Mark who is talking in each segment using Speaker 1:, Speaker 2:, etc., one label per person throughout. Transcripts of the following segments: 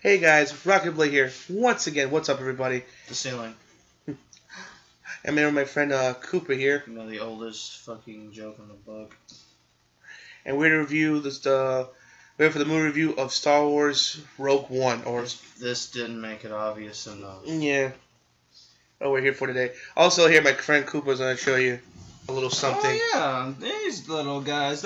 Speaker 1: Hey guys, Rocket Blade here. Once again, what's up everybody?
Speaker 2: The ceiling.
Speaker 1: I'm here with my friend Cooper here.
Speaker 2: You know, the oldest fucking joke in the book.
Speaker 1: And we're to review we're for the movie review of Star Wars Rogue One.
Speaker 2: This didn't make it obvious enough.
Speaker 1: Yeah. Oh, we're here for today. Also here, my friend Cooper's going to show you a little something.
Speaker 2: Oh yeah, these little guys.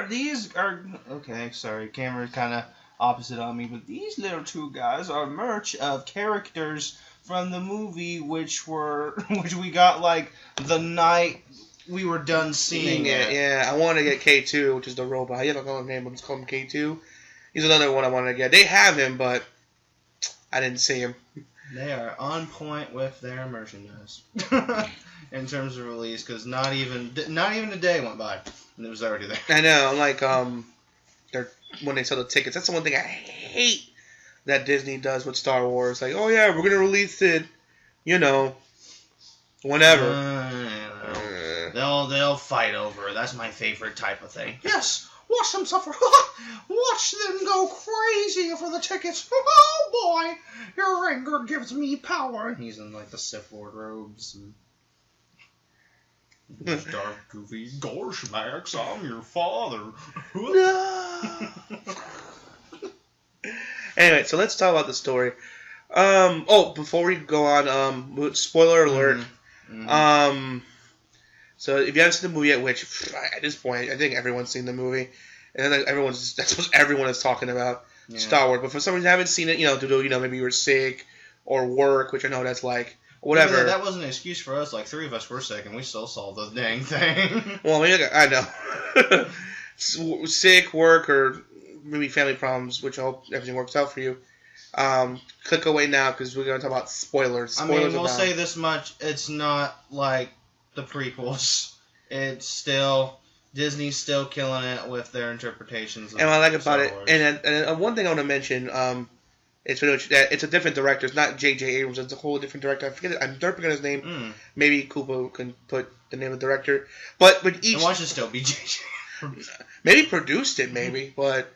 Speaker 2: These are okay. Sorry, camera's kind of opposite on me, but these little two guys are merch of characters from the movie, which we got like the night we were done seeing it.
Speaker 1: Yeah, I wanted to get K2, which is the robot. I don't know his name, but let's call him K2. He's another one I wanted to get. They have him, but I didn't see him.
Speaker 2: They are on point with their merchandise in terms of release, because not even a day went by and it was already there.
Speaker 1: I know, like when they sell the tickets, that's the one thing I hate that Disney does with Star Wars. Like, oh yeah, we're gonna release it, whenever.
Speaker 2: They'll fight over it. That's my favorite type of thing. Yes, watch them suffer. Watch them go crazy for the tickets. Oh boy, your anger gives me power. And he's in like the Sith Lord robes and this dark, goofy, gosh, Max, I'm your father.
Speaker 1: No. Anyway, so let's talk about the story. Before we go on, spoiler alert. So if you haven't seen the movie yet, which at this point I think everyone's seen the movie, and that's what everyone is talking about, Star Wars. But for some reason you haven't seen it, due to maybe you were sick or work, which I know that's like whatever.
Speaker 2: Yeah, that wasn't an excuse for us. Like 3 of us were sick, and we still saw the dang thing.
Speaker 1: Well, maybe I know. Sick, work, or maybe family problems, which I hope everything works out for you. Click away now because we're going to talk about spoilers.
Speaker 2: We'll say this much: it's not like the prequels. It's still Disney's still killing it with their interpretations.
Speaker 1: And what I like about it, and one thing I want to mention, it's a different director. It's not J.J. Abrams. It's a whole different director. I'm never forget his name. Maybe Cooper can put the name of the director. But each.
Speaker 2: It wants to still be J.J.
Speaker 1: Maybe produced it, maybe, but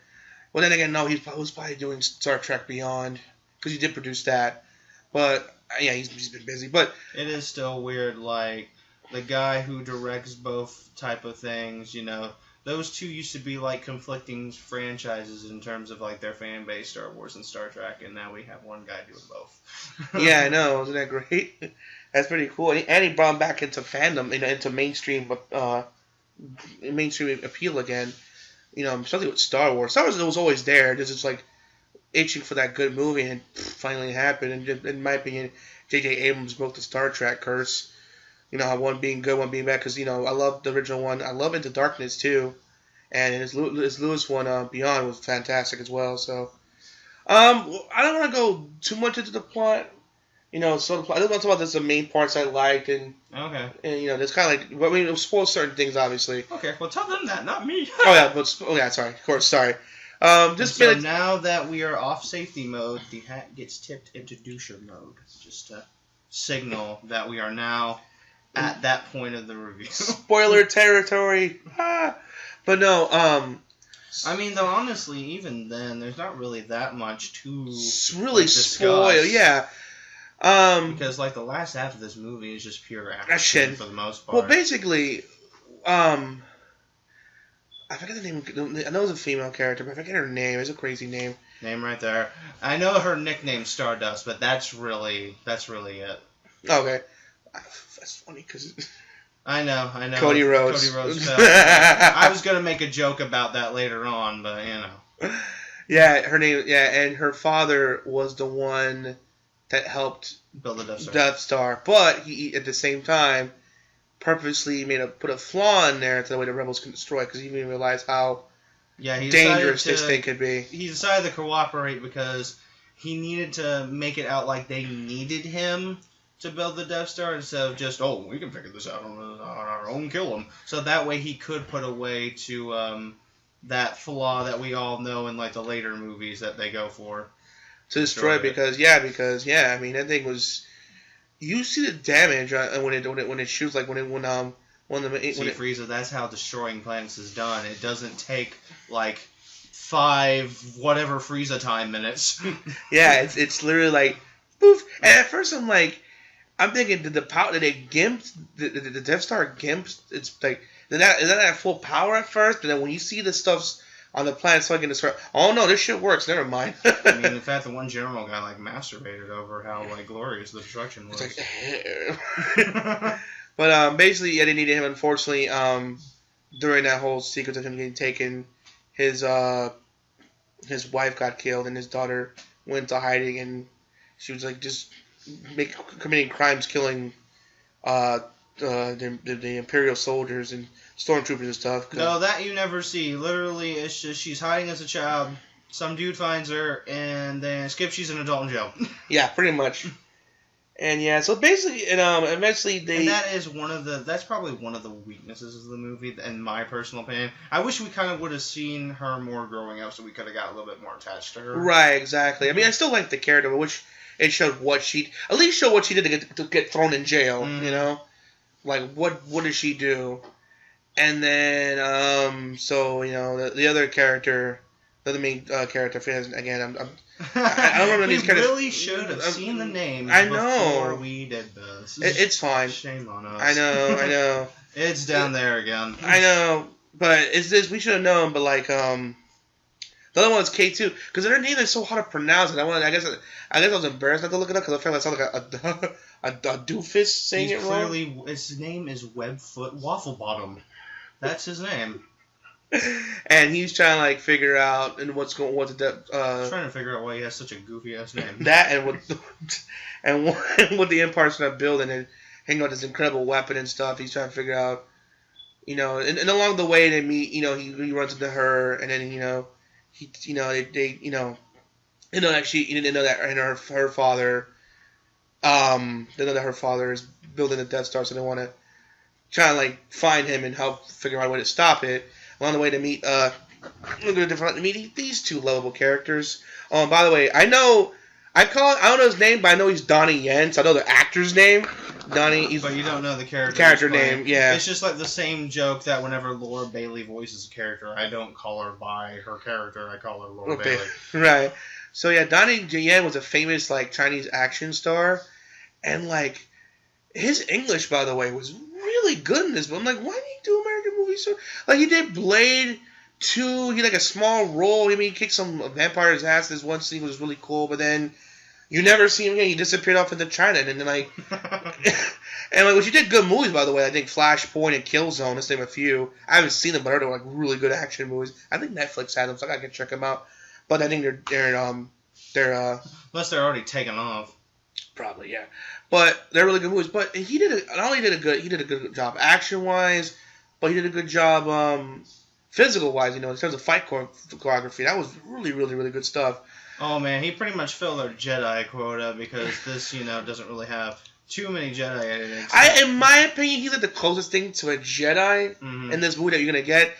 Speaker 1: then again, no, he was probably doing Star Trek Beyond because he did produce that. But yeah, he's been busy. But
Speaker 2: it is still weird, like the guy who directs both type of things. Those two used to be like conflicting franchises in terms of like their fan base, Star Wars and Star Trek, and now we have one guy doing both.
Speaker 1: Yeah, I know. Isn't that great? That's pretty cool. And he brought him back into fandom, into mainstream appeal again. Especially with Star Wars. Star Wars was always there. Just like itching for that good movie, and finally it happened. And in my opinion, J.J. Abrams broke the Star Trek curse. How one being good, one being bad. Because I love the original one. I love Into Darkness too, and his Lewis one, Beyond, was fantastic as well. So, I don't want to go too much into the plot. So I just want to talk about the main parts I liked, and
Speaker 2: okay,
Speaker 1: and it's kind of like, it'll spoil certain things, obviously.
Speaker 2: Okay, well tell them that, not me.
Speaker 1: Sorry, of course, sorry.
Speaker 2: So now that we are off safety mode, the hat gets tipped into doucher mode, just to signal that we are now at that point of the review.
Speaker 1: Spoiler territory. But no,
Speaker 2: though, honestly, even then, there's not really that much to
Speaker 1: really spoil. Yeah.
Speaker 2: Because like the last half of this movie is just pure action for the most part.
Speaker 1: Well, basically, I forget the name. I know it's a female character, but I forget her name. It's a crazy name.
Speaker 2: Name right there. I know her nickname's Stardust, but that's really it.
Speaker 1: Okay, that's funny because.
Speaker 2: I know.
Speaker 1: Cody Rhodes.
Speaker 2: I was gonna make a joke about that later on, but
Speaker 1: Yeah, her name. Yeah, and her father was the one that helped
Speaker 2: build the
Speaker 1: Death Star, but he at the same time purposely put a flaw in there so that way the rebels can destroy it because he didn't realize how dangerous this thing could be.
Speaker 2: He decided to cooperate because he needed to make it out like they needed him to build the Death Star instead of just, we can figure this out on our own, kill him. So that way he could put a way to that flaw that we all know in like the later movies that they go for.
Speaker 1: To destroy it because that thing was. You see the damage when it shoots, like when
Speaker 2: Frieza, that's how destroying planets is done. It doesn't take like 5 whatever Frieza time minutes.
Speaker 1: Yeah, it's literally like poof. And at first I'm thinking, did they gimp the Death Star gimp? It's like is that at full power at first? And then when you see the stuff's on the planet, so I can describe. Oh no, this shit works. Never mind.
Speaker 2: I mean, in fact, the one general guy like masturbated over how like glorious the destruction was.
Speaker 1: It's like, but basically, yeah, they needed him. Unfortunately, during that whole sequence of him getting taken, his wife got killed and his daughter went to hiding, and she was like just committing crimes, killing the Imperial soldiers and stormtroopers and stuff.
Speaker 2: No, that you never see. Literally, it's just she's hiding as a child. Some dude finds her, and then she's an adult in jail.
Speaker 1: Yeah, pretty much. And yeah, so basically, and eventually they.
Speaker 2: And that's probably one of the weaknesses of the movie, in my personal opinion. I wish we kind of would have seen her more growing up, so we could have got a little bit more attached to her.
Speaker 1: Right, exactly. I mean, I still like the character, but which it showed what she did to get thrown in jail. You know, like what did she do? And then so you know the other character, the other main character. Again, I don't remember these characters.
Speaker 2: We really should have seen the names
Speaker 1: before
Speaker 2: we did this.
Speaker 1: It's fine.
Speaker 2: Shame on us.
Speaker 1: I know.
Speaker 2: It's down there again.
Speaker 1: I know, but it's this. We should have known, but like the other one was K2 because their name is so hard to pronounce. And I guess I was embarrassed not to look it up because I felt like I sounded like a doofus saying it wrong.
Speaker 2: His name is Webfoot Wafflebottom. That's his name.
Speaker 1: And he's trying to like figure out and trying
Speaker 2: to figure out why he has such a goofy ass name.
Speaker 1: That and what the Empire's trying to build and hang out this incredible weapon and stuff. He's trying to figure out, you know, and along the way they meet. You know, he runs into her, and then they that she you know that and her father, they know that her father is building the Death Star, so they want to try to like find him and help figure out a way to stop it. Along the way to meet these two lovable characters. By the way, I don't know his name, but I know he's Donnie Yen, so I know the actor's name. Donnie.
Speaker 2: But you don't know the
Speaker 1: character name. Yeah.
Speaker 2: It's just like the same joke that whenever Laura Bailey voices a character, I don't call her by her character. I call her Laura Bailey.
Speaker 1: Right. So yeah, Donnie Yen was a famous like Chinese action star, and like his English, by the way, was really good in this. But I'm like, why did he do American movies? So like he did Blade 2. He had like a small role. I mean, he kicked some vampire's ass. This one scene was really cool, but then you never see him again. He disappeared off into China, and then like, and like, which he did good movies, by the way. I think Flashpoint and Killzone, to name a few. I haven't seen them, but I heard they were like really good action movies. I think Netflix had them, so I can check them out. But I think they're
Speaker 2: unless they're already taken off.
Speaker 1: Probably, yeah. But they're really good movies. But he did a good job action wise, but he did a good job physical wise. You know, in terms of fight choreography, that was really, really, really good stuff.
Speaker 2: Oh man, he pretty much filled our Jedi quota because this, doesn't really have too many Jedi.
Speaker 1: In my opinion, he's like the closest thing to a Jedi in this movie that you're gonna get.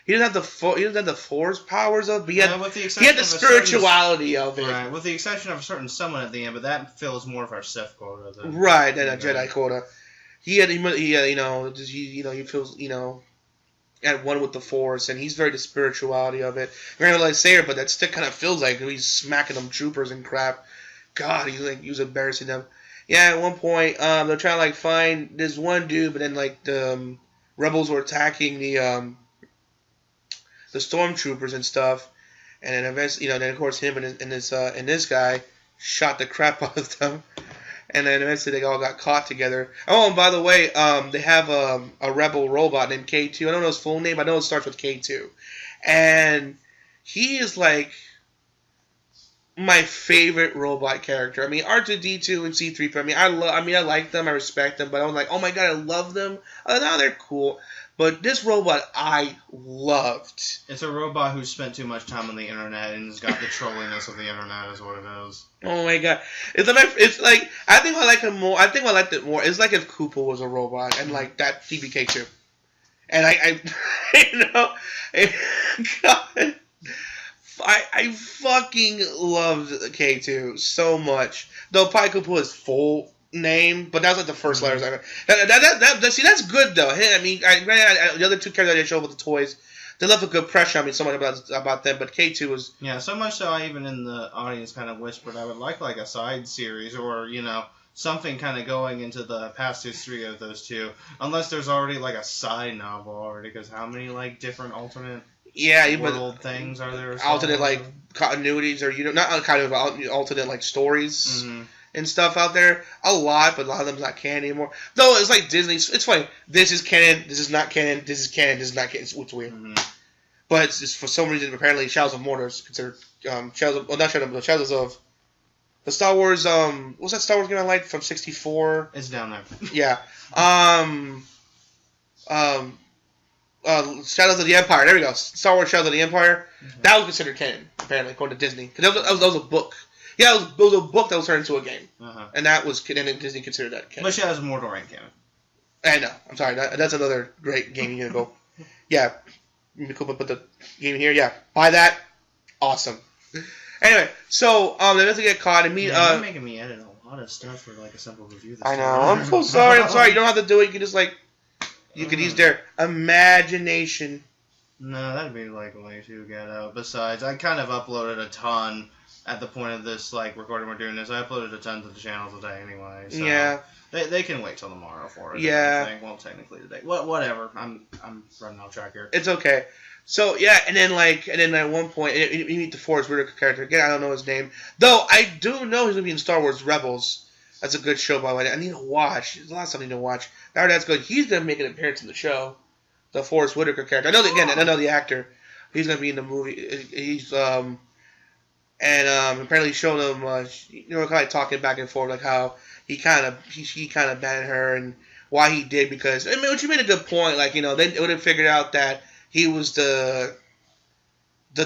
Speaker 1: He doesn't have the Force powers of, but he had the spirituality of it.
Speaker 2: Right, with the exception of a certain someone at the end, but that fills more of our Sith quota than
Speaker 1: a Jedi quota. He feels at one with the Force, and he's very the spirituality of it. Granted, lightsaber, but that stick kind of feels like he's smacking them troopers and crap. God, he was embarrassing them. Yeah, at one point, they're trying to like find this one dude, but then like the rebels were attacking the stormtroopers and stuff, and then eventually, then of course him and this guy shot the crap out of them, and then eventually they all got caught together. Oh, and by the way, they have a rebel robot named K2. I don't know his full name. I know it starts with K2, and he is like my favorite robot character. I mean, R2-D2 and C-3PO. I like them. I respect them, but I was like, oh my god, I love them. Now they're cool. But this robot I loved.
Speaker 2: It's a robot who spent too much time on the internet and has got the trolliness of the internet is what it is.
Speaker 1: Oh my god. It's like, I think I like him more. I think I liked it more. It's like if Koopa was a robot and like that TBK too. And God, I fucking loved K2 so much. Though Pai Koopa is full name, but that was like the first letters. See, that's good though. I mean, the other two characters they showed with the toys, they left a good pressure on me so much about them. But K2 was
Speaker 2: so much so I even in the audience kind of whispered I would like a side series or something kind of going into the past history of those two, unless there's already like a side novel already. Because how many like different alternate world things are there?
Speaker 1: Alternate like continuities or not kind of alternate like stories. And stuff out there, a lot, but a lot of them's not canon anymore. Though it's like Disney, it's funny. This is canon. This is not canon. This is canon. This is not canon. It's weird. But it's just for some reason apparently Shadows of Mordor is considered not Shadows of the Star Wars. What's that Star Wars game I liked from '64?
Speaker 2: It's down there.
Speaker 1: Yeah. Shadows of the Empire. There we go. Star Wars Shadows of the Empire. That was considered canon apparently according to Disney because that was a book. Yeah, it was a book that was turned into a game, and that was and Disney considered that canon.
Speaker 2: But Shadows of Mordor ain't canon.
Speaker 1: I know. I'm sorry. That's another great game you can go. Yeah, cool. Put the game here. Yeah, buy that. Awesome. Anyway, so they eventually get caught and meet.
Speaker 2: You're making me edit a lot of stuff for like a simple review.
Speaker 1: I know. I'm so sorry. I'm sorry. You don't have to do it. You can just you can use their imagination.
Speaker 2: No, that'd be like way too ghetto. Besides, I kind of uploaded a ton. At the point of this recording we're doing this, I uploaded a ton to the channel today anyway. So
Speaker 1: yeah.
Speaker 2: They can wait till tomorrow for it.
Speaker 1: Yeah.
Speaker 2: Well, technically today. Whatever. I'm running off track here.
Speaker 1: It's okay. So yeah, and then at one point you meet the Forrest Whitaker character again. I don't know his name, though. I do know he's gonna be in Star Wars Rebels. That's a good show, by the way. I need to watch. There's a lot of stuff I need to watch. Now that's good. He's gonna make an appearance in the show. The Forrest Whitaker character. I know the actor. He's gonna be in the movie. He's And apparently showing them, kind of talking back and forth, like how he kind of banned her and why he did, because which you made a good point. Like, they would have figured out that he was the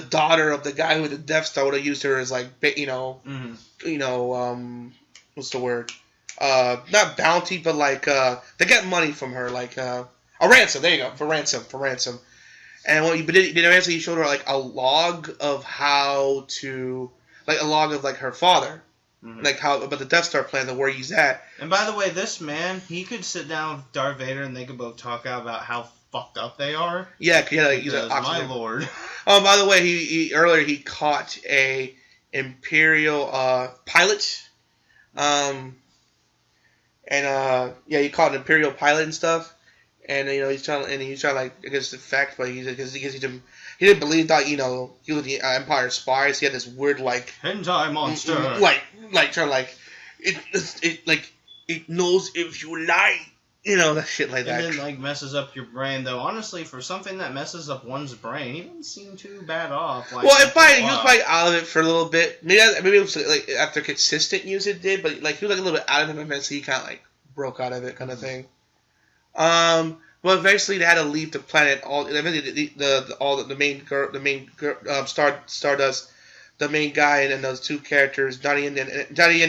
Speaker 1: daughter of the guy who the Death Star would have used her as like, what's the word? Not bounty, but like they get money from her, like a ransom. There you go, for ransom. And he showed her like a log of her father, like how about the Death Star plan, where he's at.
Speaker 2: And by the way, this man, he could sit down with Darth Vader and they could both talk about how fucked up they are.
Speaker 1: Yeah, he's an
Speaker 2: my lord.
Speaker 1: Oh, by the way, he earlier he caught a Imperial pilot, he caught an Imperial pilot and stuff. And he's trying like against the fact, but he didn't believe that he was the Empire spy. So he had this weird like
Speaker 2: hentai monster,
Speaker 1: it knows if you lie, that shit like that.
Speaker 2: And then like messes up your brain. Though honestly, for something that messes up one's brain, he didn't seem too bad off. Like,
Speaker 1: well, he was probably out of it for a little bit. Maybe it was like after consistent use it did, but like he was like a little bit out of it, and so he kind of like broke out of it, kind of thing. Well, eventually they had to leave the planet. The main Stardust, the main guy, and then those two characters, Donnie and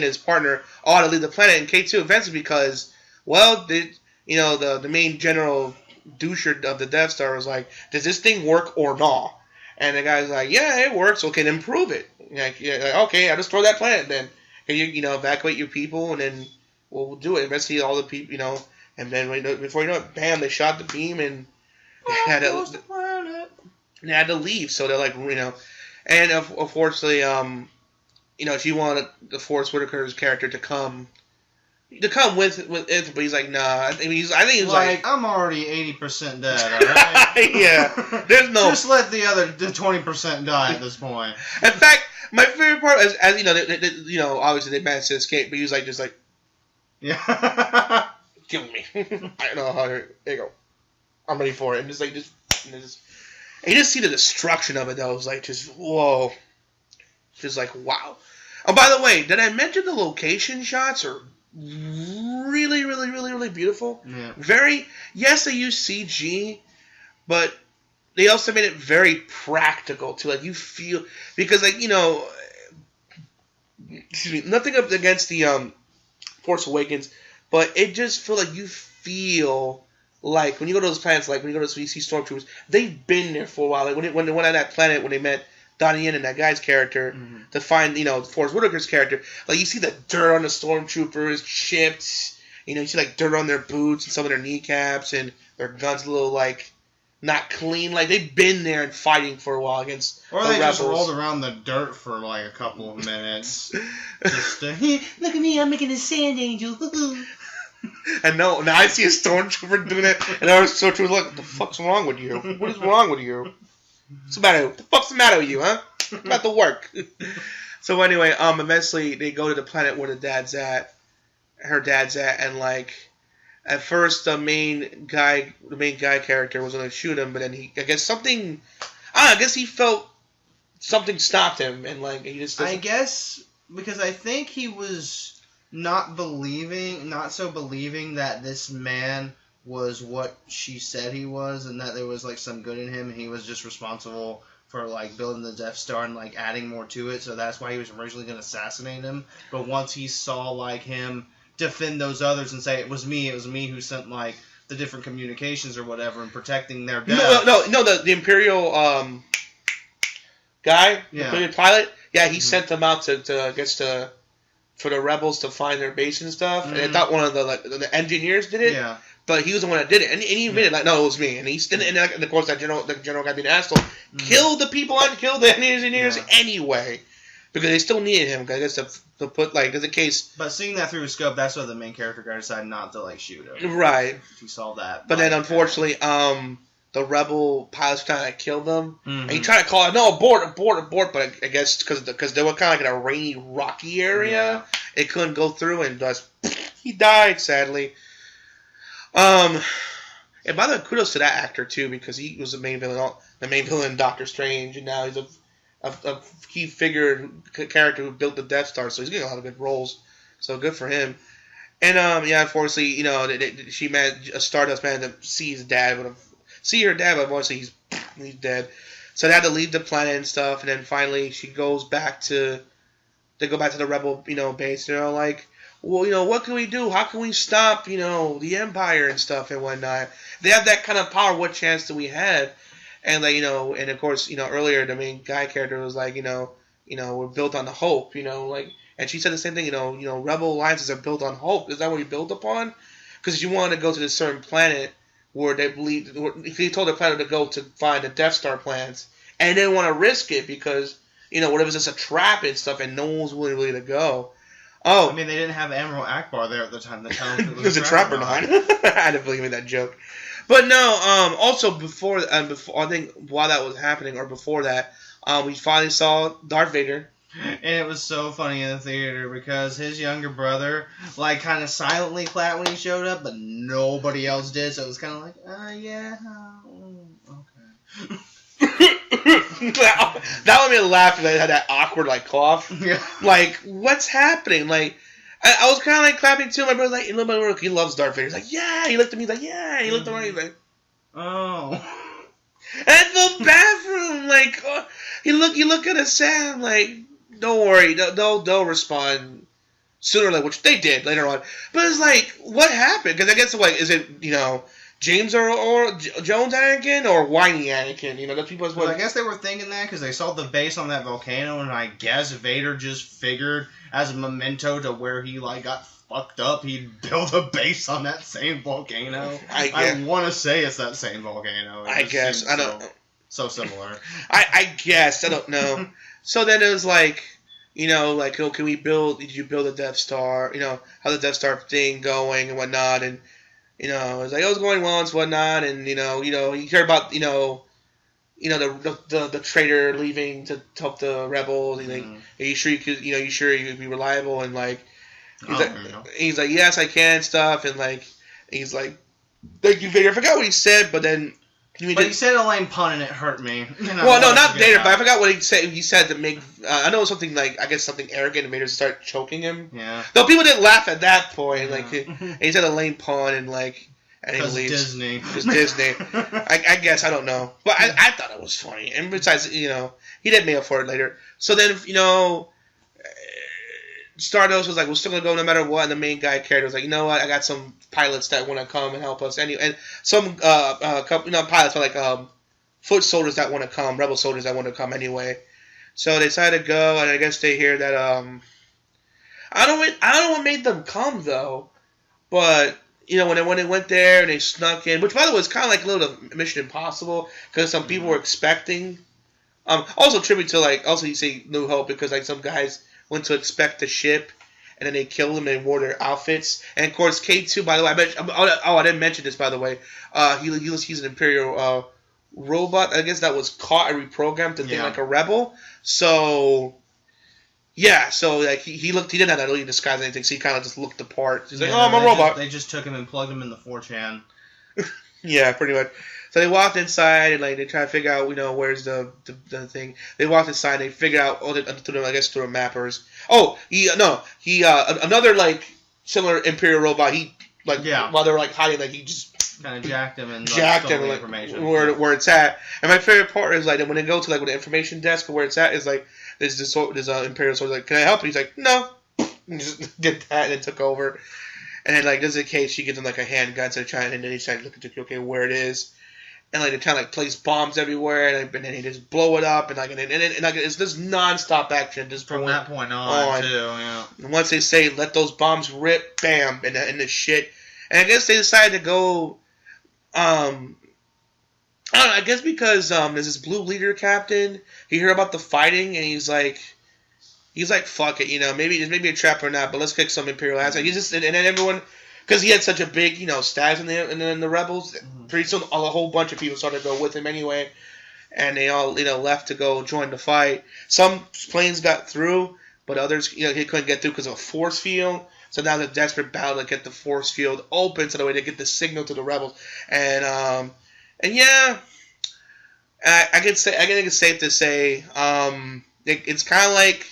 Speaker 1: his partner, all had to leave the planet. And K2 eventually because, the main general doucher of the Death Star was like, "Does this thing work or not?" And the guy's like, "Yeah, it works. Okay, then prove it." Okay, I'll just throw that planet then. Can you evacuate your people, and then we'll do it. Investigate all the people, And then before you know it, bam! They shot the beam and they had to leave. So they're like, and unfortunately, she wanted the Forrest Whitaker's character to come with it, but he's like, nah. I think he's like,
Speaker 2: I'm already 80% dead. All right?
Speaker 1: Yeah, there's no.
Speaker 2: Just let the other 20% die at this point.
Speaker 1: In fact, my favorite part is, as obviously they managed to escape, but he was like, just like,
Speaker 2: yeah.
Speaker 1: Kill me. I don't know how. There you go. I'm ready for it. And you just see the destruction of it. Though, it was like just whoa, just like wow. Oh, by the way, did I mention the location shots are really, really, really, really beautiful?
Speaker 2: Yeah.
Speaker 1: Yes, they use CG, but they also made it very practical too. Like you feel because nothing up against the Force Awakens. But it just feels like you feel like when you go to those planets, like when you see stormtroopers, they've been there for a while. Like when they went on that planet, when they met Donnie Yen and that guy's character to find, Forrest Whitaker's character, like you see the dirt on the stormtroopers, chipped. You see like dirt on their boots and some of their kneecaps, and their guns a little like not clean. Like, they've been there and fighting for a while against
Speaker 2: or
Speaker 1: the
Speaker 2: they
Speaker 1: rebels.
Speaker 2: just rolled around the dirt for like a couple of minutes. Just look at me, I'm making a sand angel.
Speaker 1: And now I see a stormtrooper doing it, and our stormtrooper's like, what the fuck's wrong with you? What is wrong with you? What's the matter? What the fuck's the matter with you, huh? It's about to work. So anyway, eventually they go to the planet where her dad's at, and like, at first the main guy character was gonna shoot him, but then I guess he felt something stopped him, and like he just.
Speaker 2: I guess because I think he was not so believing that this man was what she said he was, and that there was like some good in him. He was just responsible for like building the Death Star and like adding more to it, so that's why he was originally going to assassinate him. But once he saw like him defend those others and say it was me who sent like the different communications or whatever and protecting their death.
Speaker 1: No, the Imperial guy, the Imperial pilot, he sent them out to for the rebels to find their base and stuff. And I thought one of the engineers did it. Yeah. But he was the one that did it, and he admitted, like, no, it was me. And and of course, the general guy being an asshole, killed the people killed the engineers anyway, because they still needed him. Because I guess to put like as a case.
Speaker 2: But seeing that through a scope, that's why the main character guy decided not to like shoot him.
Speaker 1: Right.
Speaker 2: He saw that.
Speaker 1: But then unfortunately, the rebel pilots trying to kill them, and he tried to call it, no, abort. But I guess because they were kind of like in a rainy, rocky area, it couldn't go through, and thus he died sadly. And by the way, kudos to that actor too, because he was the main villain in Doctor Strange, and now he's a key figure character who built the Death Star, so he's getting a lot of good roles. So good for him. And unfortunately, Stardust managed to see her dad, but obviously he's dead. So they had to leave the planet and stuff, and then finally they go back to the rebel base. And they're like, well, what can we do? How can we stop, the Empire and stuff and whatnot? They have that kind of power. What chance do we have? And like, and of course, earlier the main guy character was like, we're built on the hope, and she said the same thing, rebel alliances are built on hope. Is that what we build upon? Because you want to go to this certain planet where they believe, he told the planet to go to find the Death Star plans, and they didn't want to risk it because, what if it's just a trap and stuff, and no one was willing really to go. Oh,
Speaker 2: I mean, they didn't have Admiral Akbar there at the time.
Speaker 1: It was a trap or not. I had to believe in that joke. But no, also before I think while that was happening or before that, we finally saw Darth Vader.
Speaker 2: And it was so funny in the theater because his younger brother like kind of silently clapped when he showed up, but nobody else did. So it was kind of like, yeah, okay.
Speaker 1: That made me laugh because I had that awkward like cough.
Speaker 2: Yeah.
Speaker 1: Like, what's happening? Like, I was kind of like clapping too. My brother like, he loves Darth Vader. He's like, yeah. He looked at me. He's like, yeah. He looked around. He's like,
Speaker 2: oh.
Speaker 1: At the bathroom, like, you look at us, Sam. Like, don't worry, they'll respond sooner or later, which they did later on. But it's like, what happened? Because I guess like, is it James or Jones Anakin or whiny Anakin? Those people.
Speaker 2: Well, I guess they were thinking that because they saw the base on that volcano, and I guess Vader just figured as a memento to where he like got fucked up, he'd build a base on that same volcano. I want to say it's that same volcano.
Speaker 1: I guess I don't.
Speaker 2: So similar.
Speaker 1: I guess I don't know. So then it was like, can we build? Did you build a Death Star? How the Death Star thing going and whatnot, and it was like it was going well and whatnot, and you hear about the traitor leaving to help the rebels. And like, are you sure you could be reliable? And like, he's like, yes, I can, stuff, and like, he's like, thank you, Vader. I forgot what he said, but then.
Speaker 2: He said a lame pun and it hurt me.
Speaker 1: Well, no, not Vader, but I forgot what he said. He said to make, I know it was something like, I guess something arrogant, and Vader start choking him.
Speaker 2: Yeah.
Speaker 1: Though people didn't laugh at that point. Like, he said a lame pun and like, and he leaves.
Speaker 2: Disney.
Speaker 1: It's Disney. I guess, I don't know. But I thought it was funny. And besides, he did make up for it later. So then, Stardust was like, we're still going to go no matter what. And the main guy character was like, you know what? I got some pilots that want to come and help us. And some pilots are like foot soldiers that want to come, rebel soldiers that want to come anyway. So they decided to go, and I guess they hear that I don't know what made them come though, but when they went there and they snuck in, which by the way is kind of like a little Mission Impossible because some people were expecting. Also tribute to also you say New Hope because some guys went to expect the ship and then they killed them and they wore their outfits. And of course K2, by the way, I didn't mention this by the way. He's an Imperial robot. I guess that was caught and reprogrammed to think like a rebel. So. Yeah, so he didn't have to disguise anything, so he kind of just looked the part. He's like, I'm a robot.
Speaker 2: They just took him and plugged him in the 4chan.
Speaker 1: Yeah, pretty much. So they walked inside and they try to figure out, where's the thing. They walked inside and they figured out through a mappers. Another similar Imperial robot. He while they were hiding, he just
Speaker 2: kind of jacked him and
Speaker 1: jacked him
Speaker 2: information.
Speaker 1: Where it's at. And my favorite part is when they go to the information desk where it's at is there's this Imperial soldier can I help you? He's like, no. And just did that and then took over. And then just in case she gives him a handgun to try and then he started looking to where it is. And they kind of place bombs everywhere and then he just blow it up and it's this non-stop action at this point.
Speaker 2: From that point on too, yeah.
Speaker 1: And once they say let those bombs rip, bam, and the shit. And I guess they decided to go I don't know, I guess because there's this blue leader captain. He heard about the fighting and he's like, fuck it, maybe it's maybe a trap or not, but let's kick some Imperial ass. And then everyone, because he had such a big, status in the rebels. Mm-hmm. Pretty soon, a whole bunch of people started to go with him anyway, and they all, left to go join the fight. Some planes got through, but others, he couldn't get through because of a force field. So now the desperate battle to get the force field open so that way they get the signal to the rebels. And yeah, I think it's safe to say it's kind of like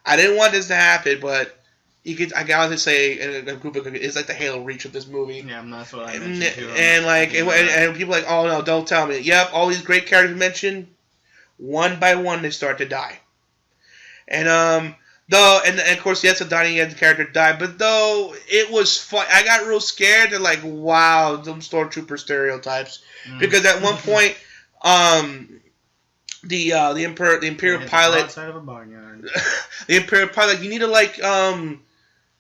Speaker 1: I didn't want this to happen, but I can honestly say in a group of it's like the Halo Reach of this movie.
Speaker 2: Yeah, that's what I mentioned too.
Speaker 1: And people are like, oh no, don't tell me. Yep, all these great characters mentioned, one by one they start to die. And and of course, yes, the Donnie Yen character died, but though it was fun, I got real scared. They're like, wow, them stormtrooper stereotypes, because at one point, the Imperial pilot
Speaker 2: outside of a barnyard.
Speaker 1: The Imperial pilot, you need to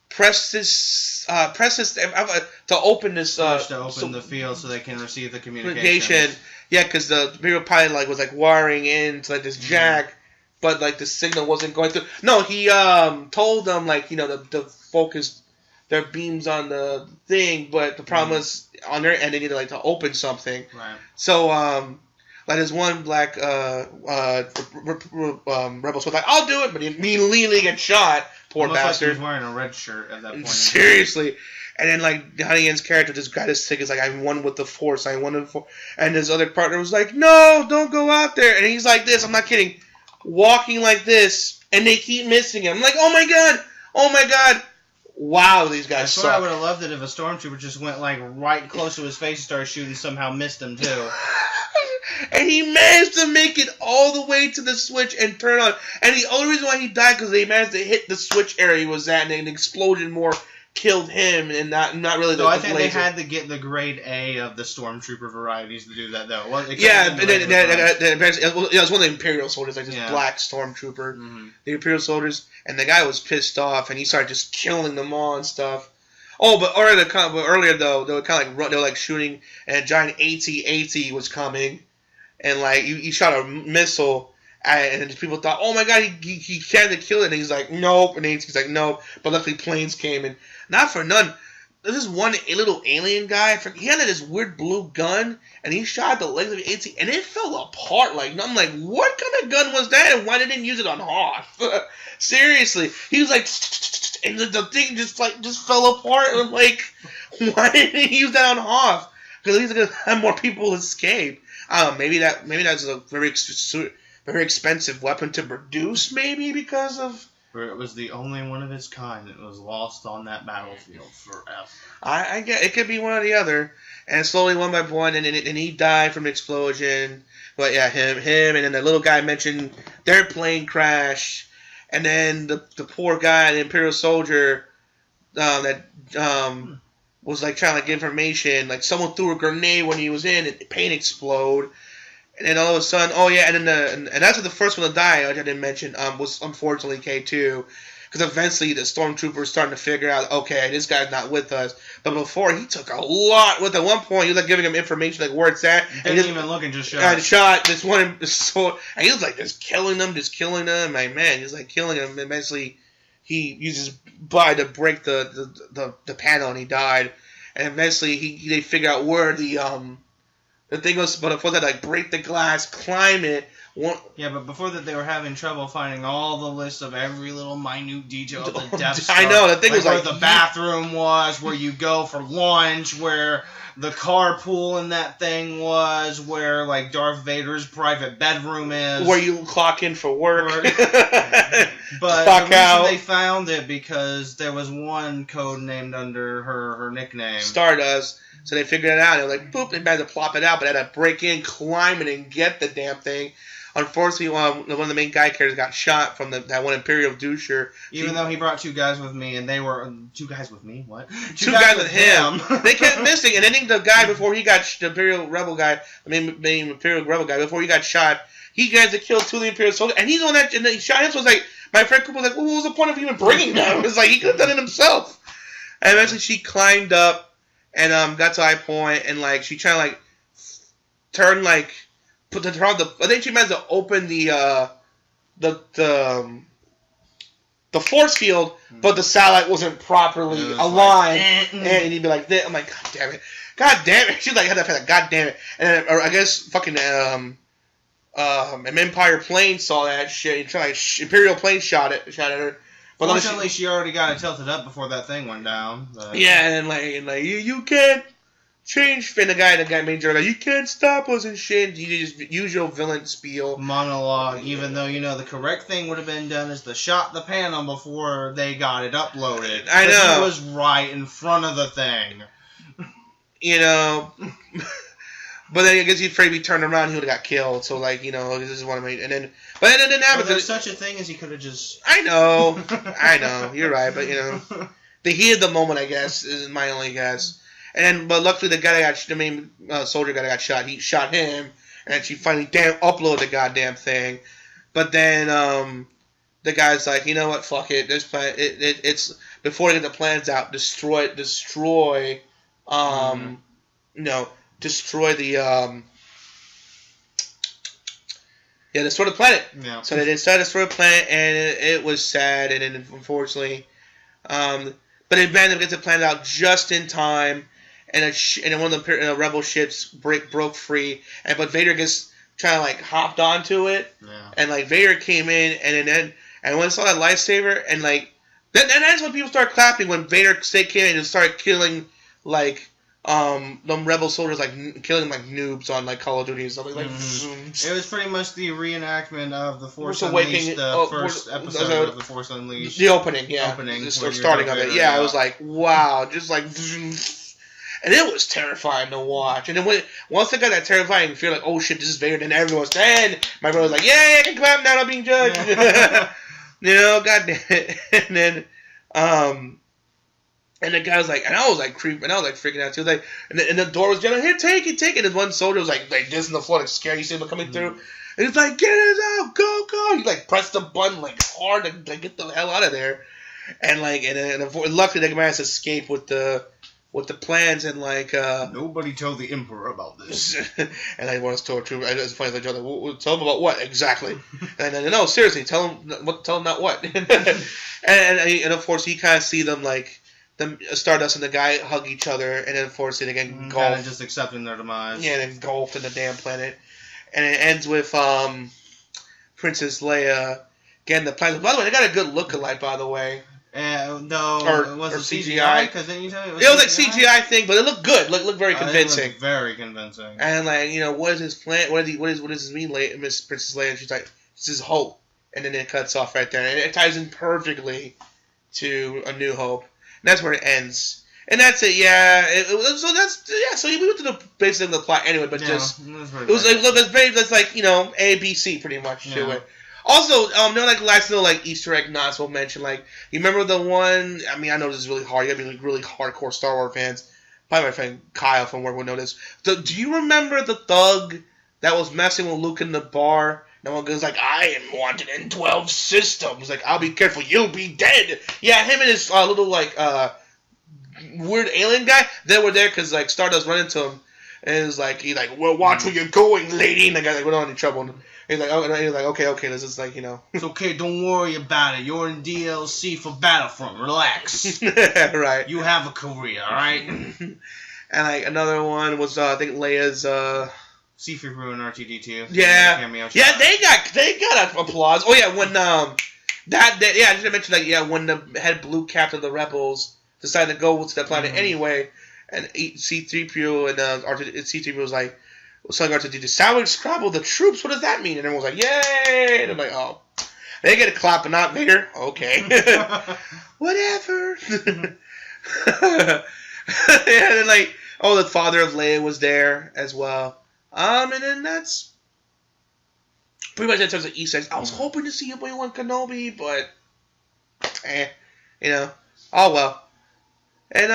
Speaker 1: press this to open this
Speaker 2: the field so they can receive the communication.
Speaker 1: Yeah, because the Imperial pilot was wiring into this jack. But the signal wasn't going through. No, he told them to focus their beams on the thing, but the problem was on their end they needed to open something.
Speaker 2: Right.
Speaker 1: So there's one black rebel was like, I'll do it, but he immediately gets shot. Poor bastard.
Speaker 2: Like he was wearing a red shirt at that point.
Speaker 1: Seriously. And then Donnie Yen's character just got his tickets I won with the Force. I won with the Force. And his other partner was like, no, don't go out there. And he's like this. I'm not kidding. Walking like this, and they keep missing him. I'm like, oh my god, wow, these guys suck.
Speaker 2: I would have loved it if a stormtrooper just went right close to his face and started shooting, somehow missed him too.
Speaker 1: And he managed to make it all the way to the switch and turn on. And the only reason why he died because they managed to hit the switch area he was at, and an explosion more killed him, and not really.
Speaker 2: So I think they had to get the grade A of the stormtrooper varieties to do that, though. Well,
Speaker 1: it was one of the Imperial soldiers, black stormtrooper, the Imperial soldiers, and the guy was pissed off, and he started just killing them all and stuff. Oh, but earlier though, they were shooting, and a giant AT-AT was coming, and he shot a missile. And people thought, oh my god, he can't kill it. And he's like, nope. And he's like, nope. But luckily planes came, and not for none. There's this one little alien guy. He had this weird blue gun, and he shot the legs of the AT, and it fell apart. I'm like, what kind of gun was that, and why didn't he use it on Hoth? Seriously, he was like, and the thing just fell apart. And I'm like, why didn't he use that on Hoth? Because he's gonna have more people escape. I don't know. Maybe that's a very expensive weapon to produce, maybe because of.
Speaker 2: Where it was the only one of its kind that was lost on that battlefield forever.
Speaker 1: I get it could be one or the other, and slowly one by one, and he died from the explosion. But yeah, him, and then the little guy mentioned their plane crashed, and then the poor guy, the Imperial soldier, that was trying to get information. Someone threw a grenade when he was in, and the plane explode. And then all of a sudden, oh yeah, and that's the first one to die, which I didn't mention, was unfortunately K2, because eventually the stormtroopers starting to figure out, okay, this guy's not with us. But before, he took a lot. With at one point, he was like giving him information like where it's at.
Speaker 2: Didn't even look and just shot.
Speaker 1: And shot this one sword, and he was like just killing them. Like, man, he was like killing them. And eventually, he uses body to break the panel, and he died. And eventually, they figure out where the thing was. But before that, like break the glass, climb it.
Speaker 2: Yeah, but before that, they were having trouble finding all the lists of every little minute detail of the Death Star.
Speaker 1: I know, the thing was
Speaker 2: where the bathroom was, where you go for lunch, where the carpool in that thing was, where like Darth Vader's private bedroom is,
Speaker 1: where you clock in for work.
Speaker 2: But
Speaker 1: clock
Speaker 2: the
Speaker 1: out.
Speaker 2: reason they found it because there was one code named under her nickname.
Speaker 1: Stardust. So they figured it out. They were like, boop, they had to plop it out, but they had to break in, climb it, and get the damn thing. Unfortunately, one of the main guy characters got shot from that one Imperial doucher.
Speaker 2: Even though he brought 2 guys with me, and they were 2 guys with me. What?
Speaker 1: 2 guys with him. They kept missing, and I think the guy before he got the Imperial Rebel guy, the main Imperial Rebel guy, before he got shot, he guys that killed 2 of the Imperial soldiers, and he's on that. And he shot him. So it was like my friend Cooper was like, well, what was the point of even bringing them? It was like he could have done it himself. And eventually, she climbed up and got to High Point, and like she tried to like turn like. I think she managed to open the force field, but the satellite wasn't properly aligned, and he'd be like, I'm like, God damn it! She's like, had that, God damn it! And then, I guess fucking an Empire plane saw that shit. Imperial plane shot at her. But
Speaker 2: fortunately, she already got it tilted up before that thing went down. But.
Speaker 1: Yeah, and like you can't. Change, and the guy made sure like you can't stop us and shit. You just use your villain spiel
Speaker 2: monologue, even though the correct thing would have been done is to shot the panel before they got it uploaded.
Speaker 1: I know
Speaker 2: he was right in front of the thing.
Speaker 1: But then I guess he'd afraid if he turned around, he would have got killed. So this is what I mean. And then, but then it didn't happen.
Speaker 2: There's such a thing as he could have just.
Speaker 1: I know, you're right, but the heat of the moment, I guess, is my only guess. But luckily the main soldier guy that got shot, he shot him, and she finally uploaded the goddamn thing. But then the guy's like, you know what, fuck it, this plan, it's before they get the plans out, destroy the destroy the planet.
Speaker 2: Yeah. So
Speaker 1: they decided to destroy the planet, and it was sad, and then unfortunately, but they managed to get the planet out just in time. And one of the rebel ships broke free, but Vader gets trying to hopped onto it, and Vader came in, and when I saw that lightsaber, and that's when people start clapping when Vader came in and started killing them rebel soldiers killing noobs on Call of Duty and stuff
Speaker 2: It was pretty much the reenactment of the Force Unleashed, first episode of the Force Unleashed.
Speaker 1: The opening, starting of it. Yeah, it was like wow, just and it was terrifying to watch. And then once they got that terrifying feel oh shit, this is Vader, then everyone's dead. My brother was like, yeah, I can clap now, I'm being judged. God damn it. And then, and the guy was and I was creeping, and I was freaking out too. And the door was jammed. Here, take it. And one soldier was this in the floor, scared. You see him coming through. And he's like, get us out, go. He pressed the button hard to get the hell out of there. And luckily they managed to escape with the plans and
Speaker 2: nobody told the Emperor about this.
Speaker 1: And I was told true. It's funny. Tell him about what exactly? And then no, seriously, tell him not what. and of course he kind of see them the Stardust and the guy hug each other, and then unfortunately they get engulfed.
Speaker 2: Kind of just accepting their demise.
Speaker 1: Yeah, and engulfed in the damn planet. And it ends with Princess Leia getting the planet. By the way, they got a good look-alike, by the way.
Speaker 2: No, was it CGI? Because then you tell me it was
Speaker 1: CGI thing, but it looked good. Looked very convincing.
Speaker 2: It was very convincing.
Speaker 1: And what is his plan? What does this mean, Miss Princess Leia? And she's like, "This is hope," and then it cuts off right there, and it ties in perfectly to A New Hope. And that's where it ends. And that's it. Yeah. So we went to the basics of the plot anyway, but it was A, B, C pretty much to it. Also, last little Easter egg nods we'll mention. You remember the one? I mean, I know this is really hard. You gotta be really hardcore Star Wars fans. Probably my friend Kyle from work would know this. Do you remember the thug that was messing with Luke in the bar? No one goes like, I am wanted in 12 systems. Like, I'll be careful, you'll be dead. Yeah, him and his little, like, weird alien guy, they were there because, like, Stardust run into him. And it was like, he's like, well, watch where you're going, lady. And the guy's like, we're not in trouble. And he's like, oh, and he's like, okay, this is like,
Speaker 2: It's okay, don't worry about it. You're in DLC for Battlefront. Relax.
Speaker 1: Right.
Speaker 2: You have a career, alright?
Speaker 1: And, like, another one was, I think, Leia's,
Speaker 2: C-3PO and R2-D2.
Speaker 1: Yeah, they got applause. Oh yeah, when I should have mentioned when the head blue captain of the rebels decided to go to that planet anyway, and C-3PO and C-3PO was like, telling R2-D2, salvage scrabble the troops. What does that mean? And everyone was like, yay! And I'm like, oh, they get a clap, but not Vader. Okay, whatever. And then like, the father of Leia was there as well. And then that's pretty much in terms of Easter eggs. I was hoping to see Obi-Wan Kenobi, but oh well. And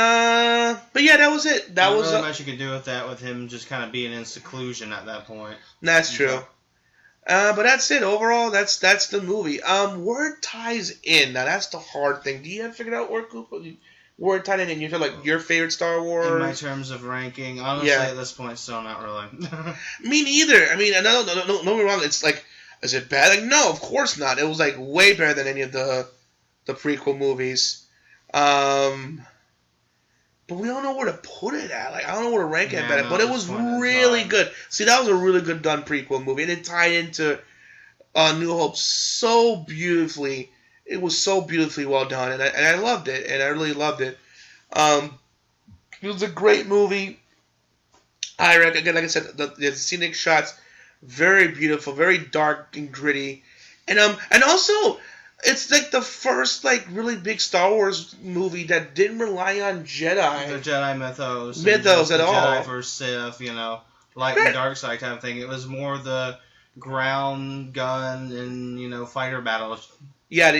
Speaker 1: but yeah, that was it. That was
Speaker 2: really much you could do with that, with him just kind of being in seclusion at that point.
Speaker 1: That's true. But that's it. Overall, that's the movie. Where it ties in. Now that's the hard thing. Do you have figured out where it tied in? And you feel like your favorite Star Wars?
Speaker 2: In my terms of ranking, honestly, at this point, still not really.
Speaker 1: Me neither. I mean, no, don't get me wrong. It's like, is it bad? Like, no, of course not. It was like way better than any of the prequel movies. But we don't know where to put it at. Like, I don't know where to rank it better. But it was really good. See, that was a really good done prequel movie, and it tied into New Hope so beautifully. It was so beautifully well done, and I loved it, and I really loved it. It was a great movie. I reckon, again, like I said, the scenic shots, very beautiful, very dark and gritty, and also it's like the first like really big Star Wars movie that didn't rely on Jedi.
Speaker 2: The Jedi mythos
Speaker 1: at all.
Speaker 2: Jedi versus Sith, light and dark side type of thing. It was more the ground gun and fighter battles.
Speaker 1: Yeah,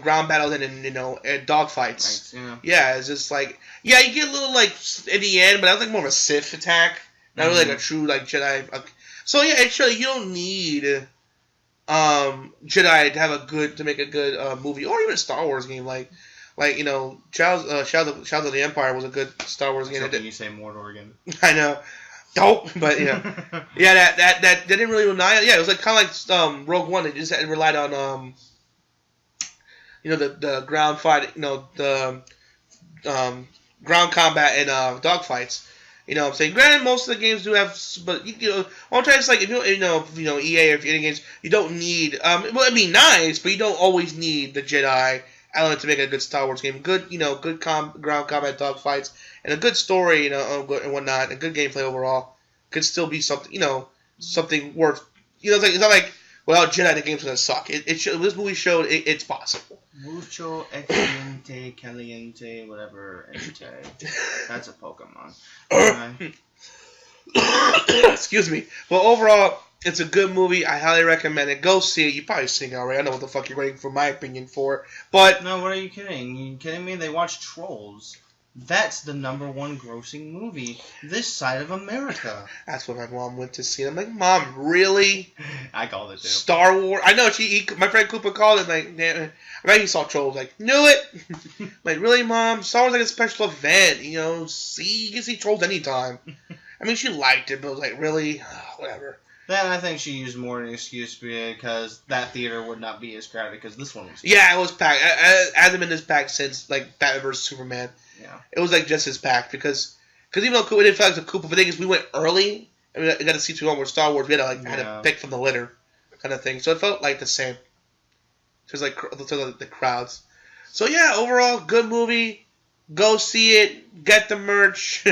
Speaker 1: ground battles and dog fights.
Speaker 2: Right,
Speaker 1: yeah, it's just like you get a little like in the end, but that was like more of a Sith attack, not really like a true like Jedi. So yeah, actually you don't need Jedi to make a good movie or even a Star Wars game like Shadows of the Empire was a good Star Wars game.
Speaker 2: Something you say Mordor again.
Speaker 1: I know. Dope, but yeah, that didn't really rely on. Yeah, it was like kind of like Rogue One. They just relied on the ground fight, the ground combat and dogfights. I'm saying, granted, most of the games do have, but all I'm trying to say, like, if EA or if any games, you don't need. Well, it'd be nice, but you don't always need the Jedi element to make a good Star Wars game. Good, good ground combat dogfights and a good story, and whatnot, and good gameplay overall could still be something, something worth. It's not like without Jedi, the game's gonna suck. This movie showed it's possible.
Speaker 2: Mucho excelente, caliente, whatever, ente. That's a Pokemon.
Speaker 1: Excuse me. Well, overall, it's a good movie. I highly recommend it. Go see it. You probably seen it already. I know what the fuck you're waiting for my opinion for. But
Speaker 2: no, what are you kidding? You kidding me? They watch Trolls. That's the #1 grossing movie this side of America.
Speaker 1: That's what my mom went to see. I'm like, Mom, really?
Speaker 2: I called it too.
Speaker 1: Star Wars. I know my friend Cooper called it. Like, damn. I bet he saw Trolls. Like, knew it. Like, really, Mom? Star Wars like a special event. You can see Trolls anytime. I mean, she liked it, but was like, really, whatever.
Speaker 2: Then I think she used more an excuse because that theater would not be as crowded because this one was.
Speaker 1: Yeah, it was packed. It hasn't been this packed since like Batman vs Superman.
Speaker 2: Yeah.
Speaker 1: It was like just as packed because even though it didn't feel like the Cooper, but the thing is we went early and we got to see two more Star Wars. We had to pick from the litter kind of thing, so it felt like the same. Just like the crowds. So yeah, overall good movie. Go see it. Get the merch.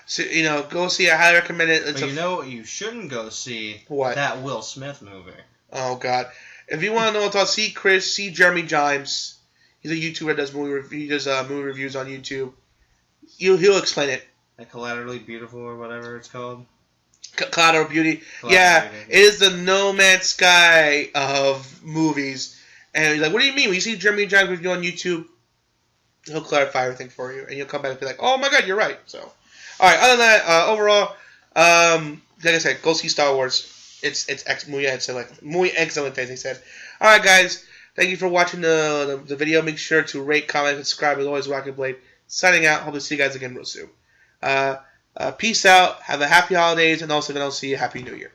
Speaker 1: So, go see it. I highly recommend it.
Speaker 2: But what you shouldn't go see?
Speaker 1: What?
Speaker 2: That Will Smith movie.
Speaker 1: Oh God! If you want to know what to see Chris, see Jeremy Jimes. He's a YouTuber that does movie reviews on YouTube. He'll explain it.
Speaker 2: Like Collaterally Beautiful or whatever it's called.
Speaker 1: Collateral Beauty. Yeah, it is the No Man's Sky of movies. And he's like, what do you mean? When you see Jeremy Jimes review on YouTube, he'll clarify everything for you, and you'll come back and be like, oh my God, you're right. So. All right. Other than that, overall, like I said, go see Star Wars. muy excellent. They said. All right, guys. Thank you for watching the video. Make sure to rate, comment, and subscribe. As always, Rocket Blade signing out. Hope to see you guys again real soon. Peace out. Have a happy holidays, and also gonna see you Happy New Year.